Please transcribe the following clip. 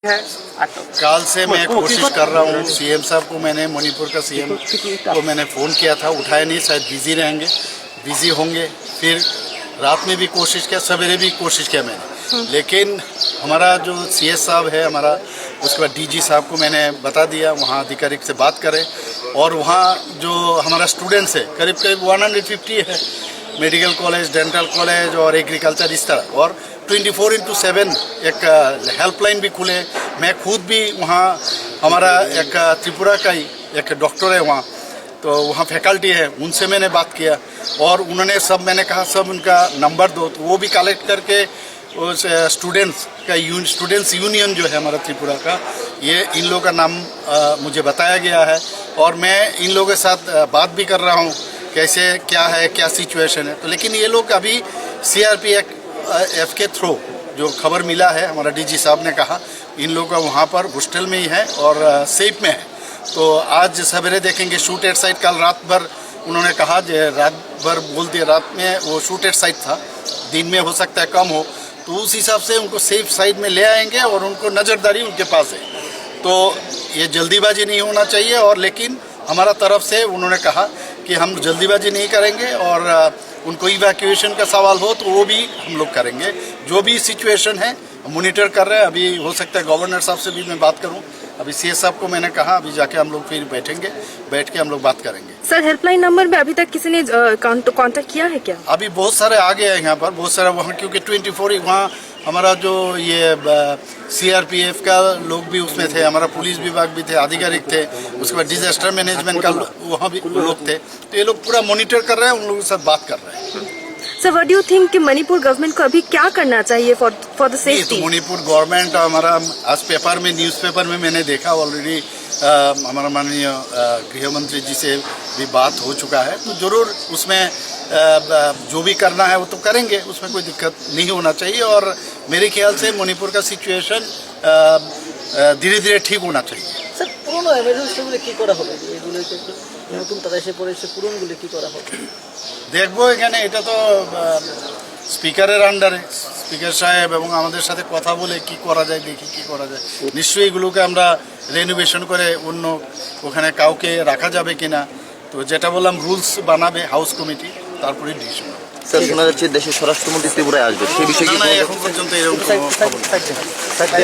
है। कल से मैं कोशिश कर रहा हूँ सीएम साहब को, मैंने मणिपुर का सीएम को मैंने फ़ोन किया था, उठाए नहीं, शायद बिज़ी रहेंगे, बिज़ी होंगे। फिर रात में भी कोशिश किया, सवेरे भी कोशिश किया मैंने, लेकिन हमारा जो सीएस साहब है हमारा, उसके बाद डीजी साहब को मैंने बता दिया वहाँ अधिकारिक से बात करें। और वहाँ जो हमारा स्टूडेंट्स है करीब करीब 150 है, मेडिकल कॉलेज, डेंटल कॉलेज और एग्रीकल्चर इस तरह, और 24/7 एक हेल्पलाइन भी खुले। मैं खुद भी वहाँ, हमारा एक त्रिपुरा का ही एक डॉक्टर है वहाँ, तो वहाँ फैकल्टी है, उनसे मैंने बात किया और उन्होंने सब, मैंने कहा सब उनका नंबर दो, तो वो भी कलेक्ट करके उस स्टूडेंट्स यूनियन जो है हमारा त्रिपुरा का, ये इन लोगों का नाम मुझे बताया गया है। और मैं इन लोगों के साथ बात भी कर रहा हूँ कैसे क्या है, क्या सिचुएशन है। तो लेकिन ये लोग अभी CRPF के थ्रू जो खबर मिला है, हमारा डीजी साहब ने कहा इन लोगों का वहाँ पर हॉस्टल में ही है और सेफ में है। तो आज सवेरे देखेंगे शूट एट साइट, कल रात भर उन्होंने कहा रात भर बोल दिया, रात में वो शूट एट साइट था, दिन में हो सकता है कम हो, तो उस हिसाब से उनको सेफ साइड में ले आएंगे और उनको नज़रदारी उनके पास है। तो ये जल्दीबाजी नहीं होना चाहिए, और लेकिन हमारा तरफ से उन्होंने कहा कि हम जल्दीबाजी नहीं करेंगे और उनको इवैक्यूएशन का सवाल हो तो वो भी हम लोग करेंगे। जो भी सिचुएशन है मॉनिटर कर रहे हैं। अभी हो सकता है गवर्नर साहब से भी मैं बात करूं, अभी सीएस साहब को मैंने कहा अभी जाके हम लोग फिर बैठेंगे, बैठ के हम लोग बात करेंगे। सर, हेल्पलाइन नंबर में अभी तक किसी ने कांटेक्ट किया है क्या? अभी बहुत सारे आ गए हैं यहाँ पर, बहुत सारे वहाँ, क्योंकि 24 वहाँ हमारा जो ये CRPF का लोग भी उसमें थे, हमारा पुलिस विभाग भी थे, अधिकारिक थे, उसके बाद डिजास्टर मैनेजमेंट का वहाँ भी लोग थे। तो ये लोग पूरा मॉनिटर कर रहे हैं, उन लोगों के साथ बात कर रहे हैं। Sir, what do you think कि मणिपुर गवर्नमेंट को अभी क्या करना चाहिए फॉर द सेफ्टी? तो मणिपुर गवर्नमेंट, हमारा आज पेपर में, न्यूज़पेपर में मैंने देखा ऑलरेडी, हमारा माननीय गृह मंत्री जी से भी बात हो चुका है, तो जरूर उसमें जो भी करना है वो तो करेंगे, उसमें कोई दिक्कत नहीं होना चाहिए। और मेरे ख्याल से मणिपुर का सिचुएशन धीरे धीरे ठीक होना चाहिए। স্যার, পুরনো এমার্জেন্সিগুলো কি করা হবে? এগুলোকে নতুন তারা এসে পড়েছে, পুরনোগুলো কি করা হবে? দেখবো এখানে, এটা তো স্পিকারের আন্ডারে, স্পিকার সাহেব এবং আমাদের সাথে কথা বলে কি করা যায়, দেখি কি করা যায়। নিশ্চয়ই এগুলোকে আমরা রেনোভেশন করে অন্য ওখানে কাউকে রাখা যাবে কিনা, তো যেটা বললাম রুলস বানাবে হাউস কমিটি, তারপরে ডিসিশন। স্যার, শোনা যাচ্ছে দেশের স্বরাষ্ট্রমন্ত্রী ত্রিপুরায় আসবে, সেই বিষয়ে না, এখন পর্যন্ত এরকম কোনো খবর নেই।